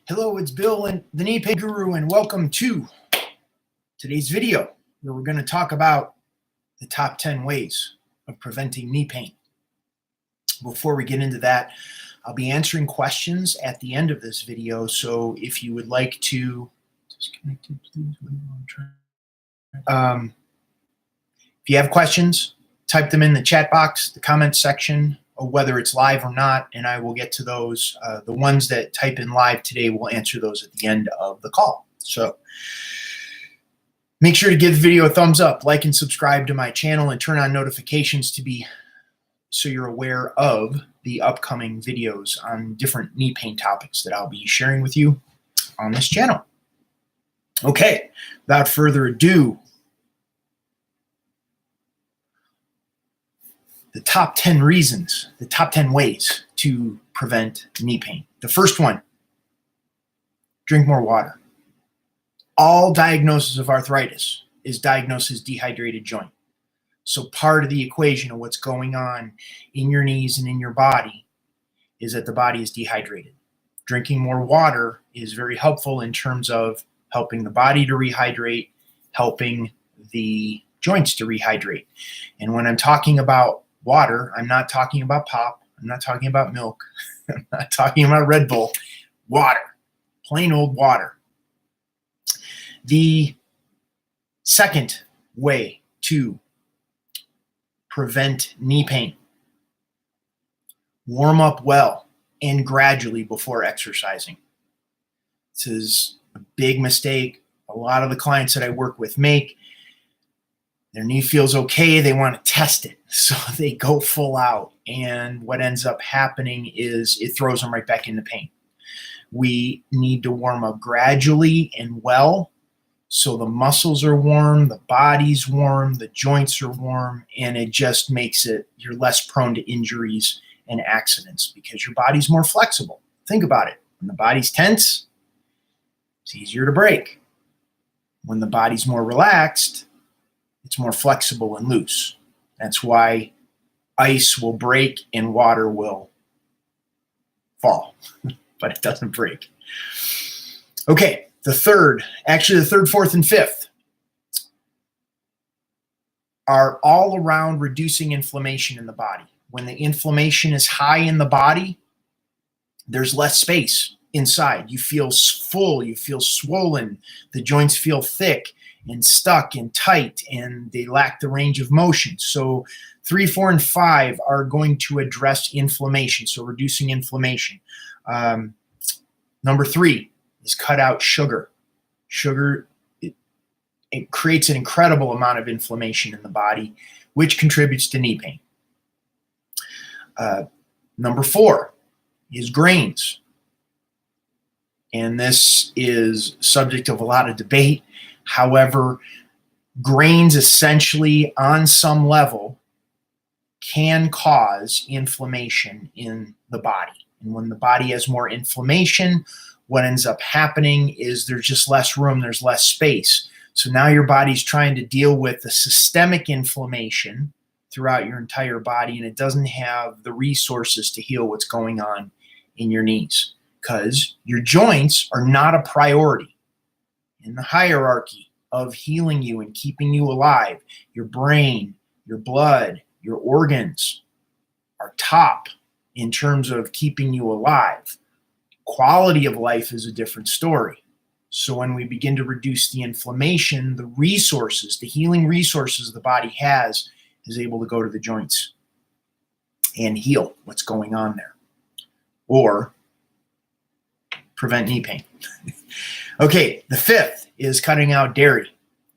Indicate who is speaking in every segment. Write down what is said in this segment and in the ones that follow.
Speaker 1: Hello, it's Bill and the Knee Pain Guru, and welcome to today's video where we're going to talk about the top 10 ways of preventing knee pain. Before we get into that, I'll be answering questions at the end of this video, so if you would like to disconnect it, please. If you have questions, type them in the chat box, the comment section, or whether it's live or not, and I will get to those. The ones that type in live today, will answer those at the end of the call. So make sure to give the video a thumbs up, like and subscribe to my channel, and turn on notifications so you're aware of the upcoming videos on different knee pain topics that I'll be sharing with you on this channel. Okay, without further ado, the top 10 reasons, the top 10 ways to prevent knee pain. The first one, drink more water. All diagnosis of arthritis is diagnosed as dehydrated joint. So part of the equation of what's going on in your knees and in your body is that the body is dehydrated. Drinking more water is very helpful in terms of helping the body to rehydrate, helping the joints to rehydrate. And when I'm talking about water, I'm not talking about pop. I'm not talking about milk. I'm not talking about Red Bull. Water, plain old water. The second way to prevent knee pain: warm up well and gradually before exercising. This is a big mistake a lot of the clients that I work with make. Their knee feels okay, they want to test it, so they go full out, and what ends up happening is it throws them right back into pain. We need to warm up gradually and well, so the muscles are warm, the body's warm, the joints are warm, and it just makes it, you're less prone to injuries and accidents because your body's more flexible. Think about it. When the body's tense, it's easier to break. When the body's more relaxed, it's more flexible and loose. That's why ice will break and water will fall, but it doesn't break. Okay, the third, fourth, and fifth are all around reducing inflammation in the body. When the inflammation is high in the body, there's less space inside. You feel full, you feel swollen, the joints feel thick and stuck and tight, and they lack the range of motion. So 3, 4, and 5 are going to address inflammation, so reducing inflammation. Number 3 is cut out sugar. Sugar, it creates an incredible amount of inflammation in the body, which contributes to knee pain. Number 4 is grains. And this is subject of a lot of debate. However, grains essentially on some level can cause inflammation in the body. And when the body has more inflammation, what ends up happening is there's just less room, there's less space. So now your body's trying to deal with the systemic inflammation throughout your entire body, and it doesn't have the resources to heal what's going on in your knees because your joints are not a priority in the hierarchy of healing you and keeping you alive. Your brain, your blood, your organs are top in terms of keeping you alive. Quality of life is a different story. So when we begin to reduce the inflammation, the resources, the healing resources the body has, is able to go to the joints and heal what's going on there, or prevent knee pain. Okay, the fifth is cutting out dairy.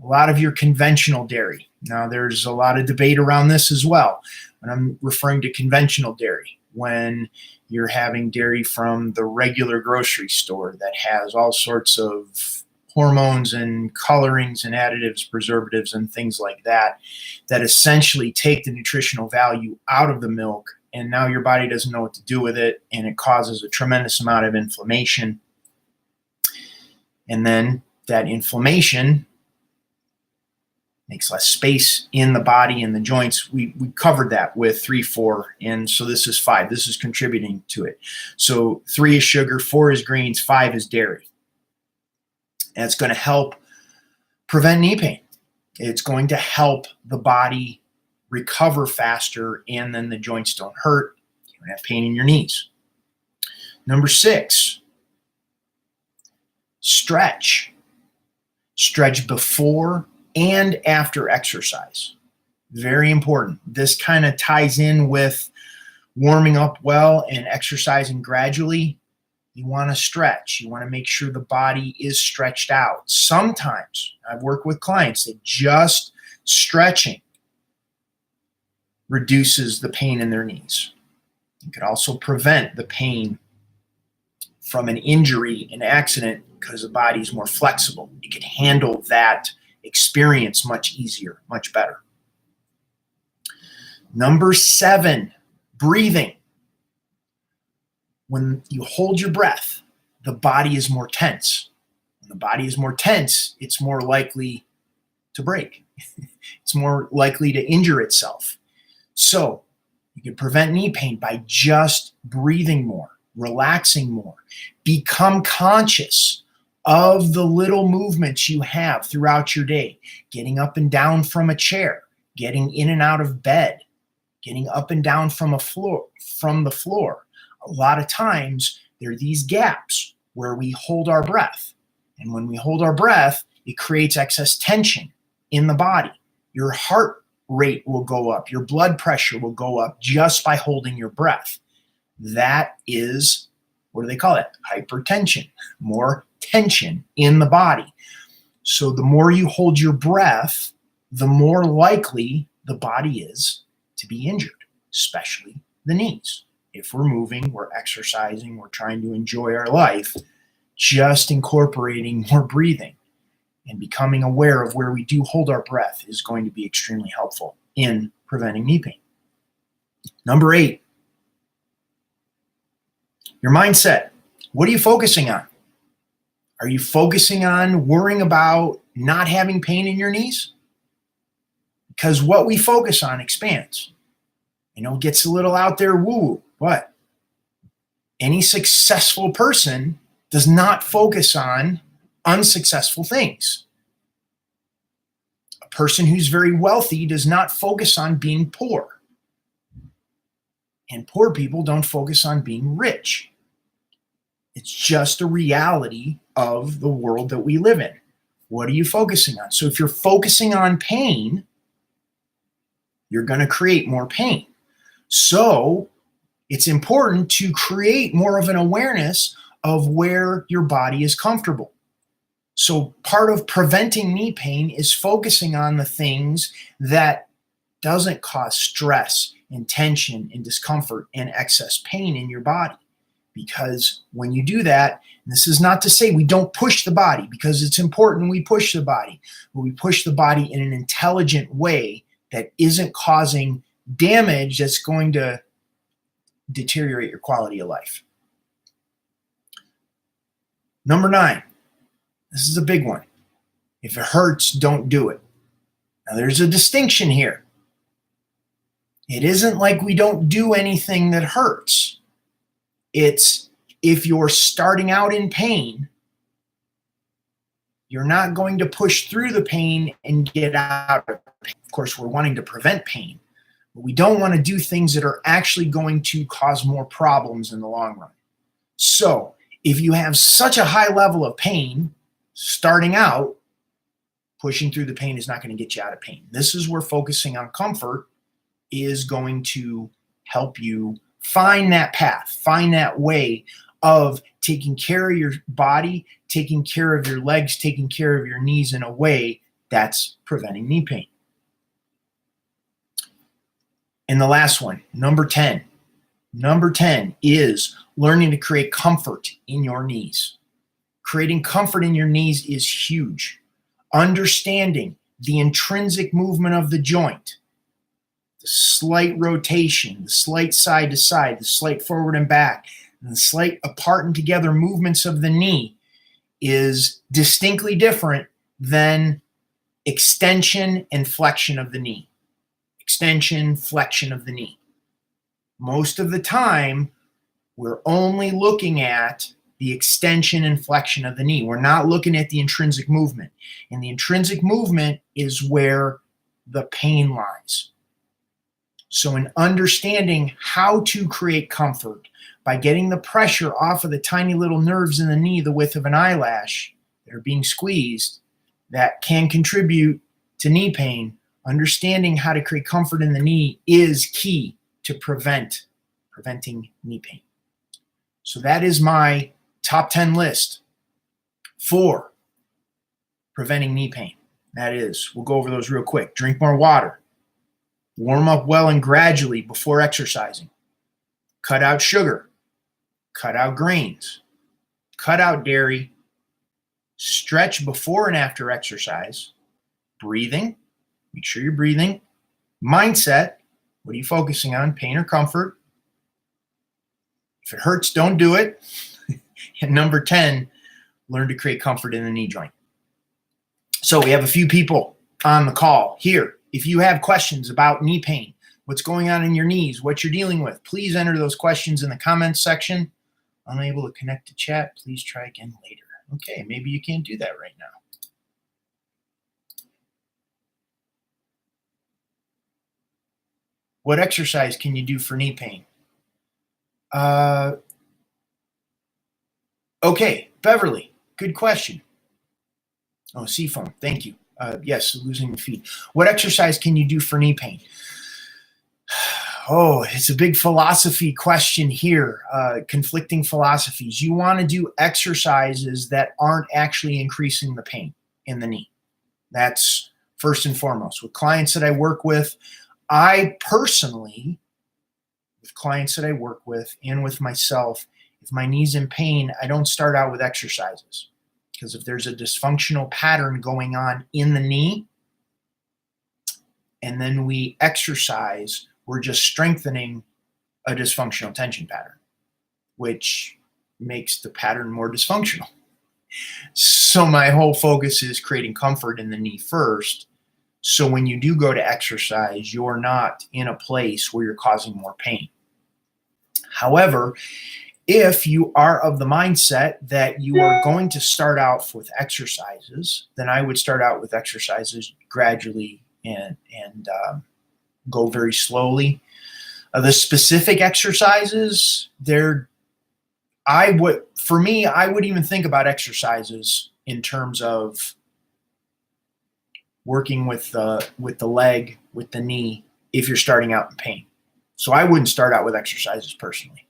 Speaker 1: A lot of your conventional dairy. Now, there's a lot of debate around this as well. When I'm referring to conventional dairy, when you're having dairy from the regular grocery store that has all sorts of hormones and colorings and additives, preservatives, and things like that, that essentially take the nutritional value out of the milk, and now your body doesn't know what to do with it, and it causes a tremendous amount of inflammation. And then that inflammation makes less space in the body and the joints. We covered that with 3, 4, and so this is 5. This is contributing to it. So 3 is sugar, 4 is greens, 5 is dairy. And it's going to help prevent knee pain. It's going to help the body recover faster, and then the joints don't hurt. You don't have pain in your knees. Number 6, stretch. Stretch before and after exercise. Very important. This kind of ties in with warming up well and exercising gradually. You want to stretch. You want to make sure the body is stretched out. Sometimes I've worked with clients that just stretching reduces the pain in their knees. It could also prevent the pain from an injury, an accident, because the body is more flexible. It can handle that experience much easier, much better. Number 7, breathing. When you hold your breath, the body is more tense. When the body is more tense, it's more likely to break. It's more likely to injure itself. So you can prevent knee pain by just breathing more, relaxing more. Become conscious of the little movements you have throughout your day, getting up and down from a chair, getting in and out of bed, getting up and down from the floor. A lot of times there are these gaps where we hold our breath. And when we hold our breath, it creates excess tension in the body. Your heart rate will go up. Your blood pressure will go up just by holding your breath. That is, what do they call it? Hypertension, more tension in the body. So the more you hold your breath, the more likely the body is to be injured, especially the knees. If we're moving, we're exercising, we're trying to enjoy our life, just incorporating more breathing and becoming aware of where we do hold our breath is going to be extremely helpful in preventing knee pain. Number 8, your mindset. What are you focusing on? Are you focusing on worrying about not having pain in your knees? Because what we focus on expands. It gets a little out there woo-woo, but any successful person does not focus on unsuccessful things. A person who's very wealthy does not focus on being poor. And poor people don't focus on being rich. It's just a reality of the world that we live in. What are you focusing on? So if you're focusing on pain, you're going to create more pain. So it's important to create more of an awareness of where your body is comfortable. So part of preventing knee pain is focusing on the things that doesn't cause stress and tension and discomfort and excess pain in your body. Because when you do that, and this is not to say we don't push the body, because it's important we push the body, but we push the body in an intelligent way that isn't causing damage that's going to deteriorate your quality of life. Number 9, this is a big one. If it hurts, don't do it. Now there's a distinction here. It isn't like we don't do anything that hurts. It's if you're starting out in pain, you're not going to push through the pain and get out of pain. Of course, we're wanting to prevent pain, but we don't want to do things that are actually going to cause more problems in the long run. So if you have such a high level of pain, starting out, pushing through the pain is not going to get you out of pain. This is where focusing on comfort is going to help you find that path, find that way of taking care of your body, taking care of your legs, taking care of your knees in a way that's preventing knee pain. And the last one, number 10. Number 10 is learning to create comfort in your knees. Creating comfort in your knees is huge. Understanding the intrinsic movement of the joint, the slight rotation, the slight side to side, the slight forward and back, and the slight apart and together movements of the knee is distinctly different than extension and flexion of the knee. Extension, flexion of the knee. Most of the time, we're only looking at the extension and flexion of the knee. We're not looking at the intrinsic movement. And the intrinsic movement is where the pain lies. So in understanding how to create comfort by getting the pressure off of the tiny little nerves in the knee, the width of an eyelash, that are being squeezed, that can contribute to knee pain, understanding how to create comfort in the knee is key to preventing knee pain. So that is my top 10 list for preventing knee pain. That is, we'll go over those real quick. Drink more water. Warm up well and gradually before exercising. Cut out sugar. Cut out grains. Cut out dairy. Stretch before and after exercise. Breathing. Make sure you're breathing. Mindset. What are you focusing on? Pain or comfort? If it hurts, don't do it. And number 10, learn to create comfort in the knee joint. So we have a few people on the call here. If you have questions about knee pain, what's going on in your knees, what you're dealing with, please enter those questions in the comments section. Unable to connect to chat, please try again later. Okay, maybe you can't do that right now. What exercise can you do for knee pain? Okay, Beverly, good question. Oh, Seafoam, thank you. Yes, losing the feed. What exercise can you do for knee pain? Oh, it's a big philosophy question here, conflicting philosophies. You want to do exercises that aren't actually increasing the pain in the knee. That's first and foremost. With clients that I work with, I personally, with clients that I work with and with myself, if my knee's in pain, I don't start out with exercises. Because if there's a dysfunctional pattern going on in the knee, and then we exercise, we're just strengthening a dysfunctional tension pattern, which makes the pattern more dysfunctional. So my whole focus is creating comfort in the knee first. So when you do go to exercise, you're not in a place where you're causing more pain. However, if you are of the mindset that you are going to start out with exercises, then I would start out with exercises gradually and go very slowly. The specific exercises, I would even think about exercises in terms of working with the leg, with the knee, if you're starting out in pain. So I wouldn't start out with exercises personally.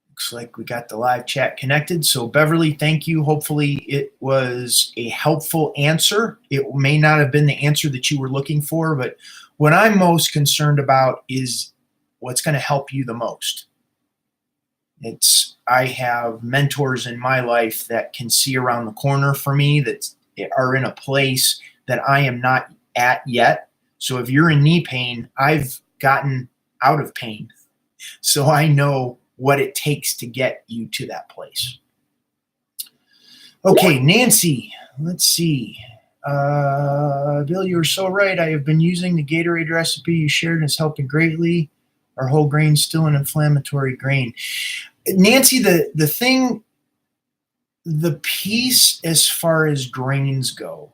Speaker 1: Looks like we got the live chat connected. So Beverly, thank you. Hopefully it was a helpful answer. It may not have been the answer that you were looking for, but what I'm most concerned about is what's going to help you the most. I have mentors in my life that can see around the corner for me, that are in a place that I am not at yet. So if you're in knee pain, I've gotten out of pain. So I know what it takes to get you to that place. Okay, Nancy, let's see. Bill, you were so right. I have been using the Gatorade recipe you shared, and it's helping greatly. Our whole grain's still an inflammatory grain. Nancy, the piece as far as grains go,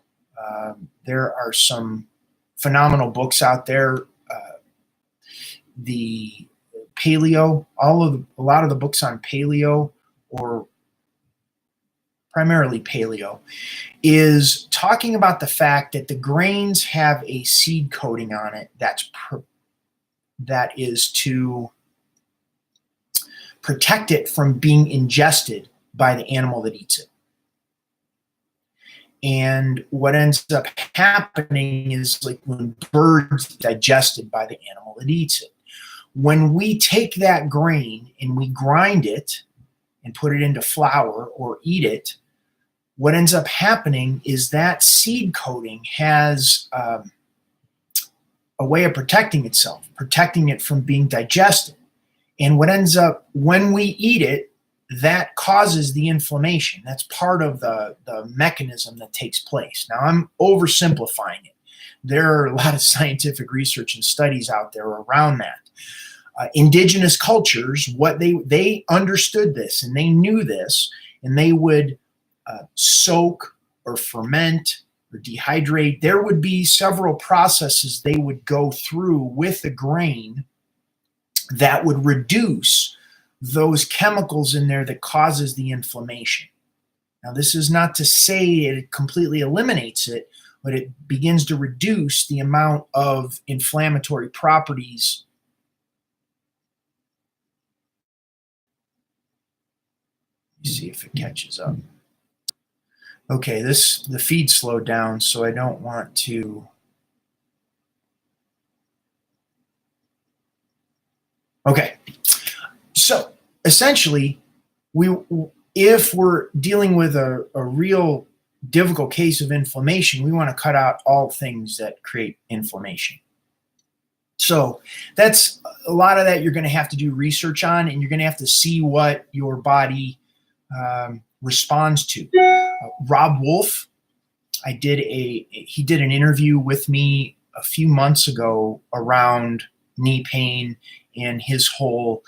Speaker 1: there are some phenomenal books out there. The paleo, a lot of the books on paleo, or primarily paleo, is talking about the fact that the grains have a seed coating on it that is to protect it from being ingested by the animal that eats it. And what ends up happening is, like when birds digested by the animal that eats it. When we take that grain and we grind it and put it into flour or eat it, what ends up happening is that seed coating has a way of protecting itself, protecting it from being digested. And what ends up, when we eat it, that causes the inflammation. That's part of the mechanism that takes place. Now, I'm oversimplifying it. There are a lot of scientific research and studies out there around that. Indigenous cultures, what they understood this and they knew this, and they would soak or ferment or dehydrate. There would be several processes they would go through with the grain that would reduce those chemicals in there that causes the inflammation. Now, this is not to say it completely eliminates it, but it begins to reduce the amount of inflammatory properties. See if it catches up. Okay, the feed slowed down, so I don't want to. Okay, so essentially, if we're dealing with a real difficult case of inflammation, we want to cut out all things that create inflammation. So that's a lot of that you're going to have to do research on, and you're going to have to see what your body responds to. Rob Wolf, he did an interview with me a few months ago around knee pain and his whole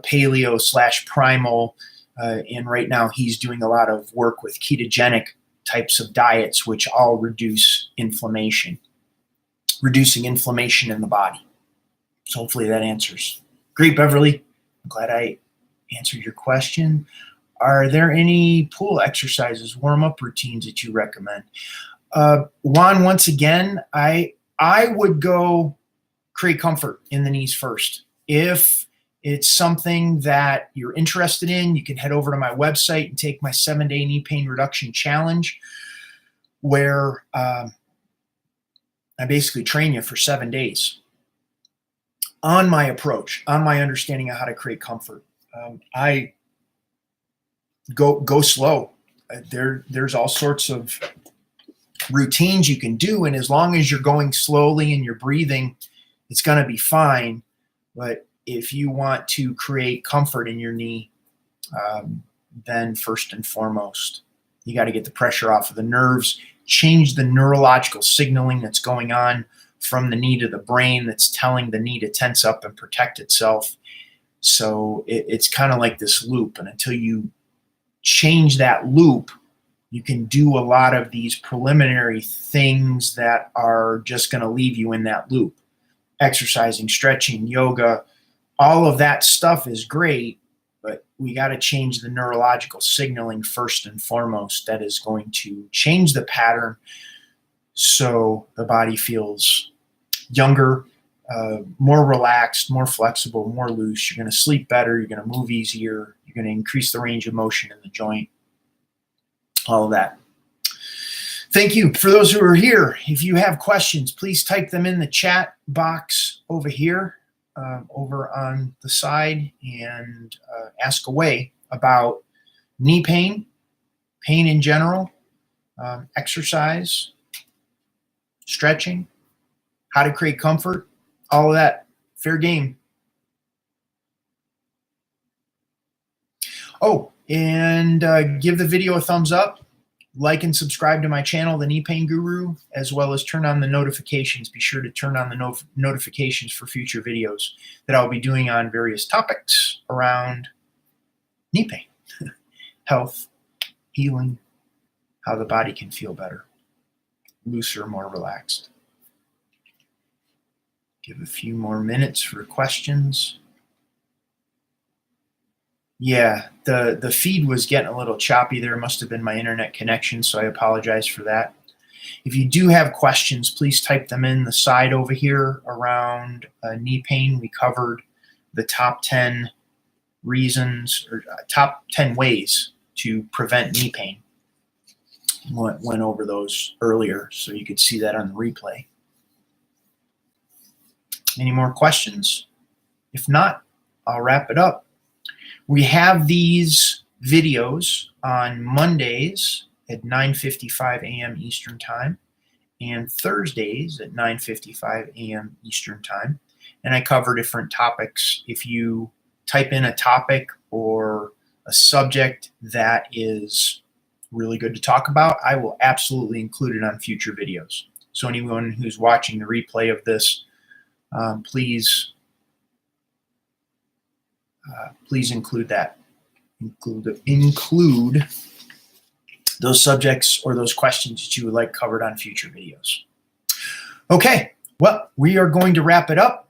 Speaker 1: paleo/primal, and right now he's doing a lot of work with ketogenic types of diets, which all reducing inflammation in the body. So hopefully that answers. Great, Beverly. I'm glad I answered your question. Are there any pool exercises, warm-up routines that you recommend? Juan, once again, I would go create comfort in the knees first. If it's something that you're interested in, you can head over to my website and take my 7-day knee pain reduction challenge, where I basically train you for 7 days on my approach, on my understanding of how to create comfort. I go slow. There's all sorts of routines you can do, and as long as you're going slowly and you're breathing, it's going to be fine. But if you want to create comfort in your knee, then first and foremost, you got to get the pressure off of the nerves, change the neurological signaling that's going on from the knee to the brain that's telling the knee to tense up and protect itself. So it's kind of like this loop, and until you change that loop, you can do a lot of these preliminary things that are just going to leave you in that loop. Exercising, stretching, yoga, all of that stuff is great, but we got to change the neurological signaling first and foremost. That is going to change the pattern so the body feels younger, more relaxed, more flexible, more loose. You're going to sleep better. You're going to move easier. You're going to increase the range of motion in the joint. All of that. Thank you. For those who are here, if you have questions, please type them in the chat box over here, over on the side, and ask away about knee pain, pain in general, exercise, stretching, how to create comfort, all of that. Fair game. Oh, and give the video a thumbs up. Like and subscribe to my channel, The Knee Pain Guru, as well as turn on the notifications. Be sure to turn on the notifications for future videos that I'll be doing on various topics around knee pain, health, healing, how the body can feel better, looser, more relaxed. Give a few more minutes for questions. Yeah, the feed was getting a little choppy there. It must have been my internet connection, so I apologize for that. If you do have questions, please type them in the side over here around knee pain. We covered the top 10 reasons, or top 10 ways to prevent knee pain. Went over those earlier, so you could see that on the replay. Any more questions? If not, I'll wrap it up. We have these videos on Mondays at 9:55 a.m. Eastern Time and Thursdays at 9:55 a.m. Eastern Time. And I cover different topics. If you type in a topic or a subject that is really good to talk about, I will absolutely include it on future videos. So anyone who's watching the replay of this, please include that. Include those subjects or those questions that you would like covered on future videos. Okay, well, we are going to wrap it up.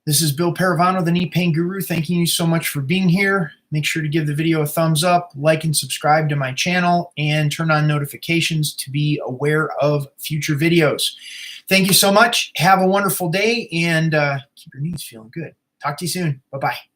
Speaker 1: This is Bill Paravano, the Knee Pain Guru. Thanking you so much for being here. Make sure to give the video a thumbs up, like and subscribe to my channel, and turn on notifications to be aware of future videos. Thank you so much. Have a wonderful day, and keep your knees feeling good. Talk to you soon. Bye-bye.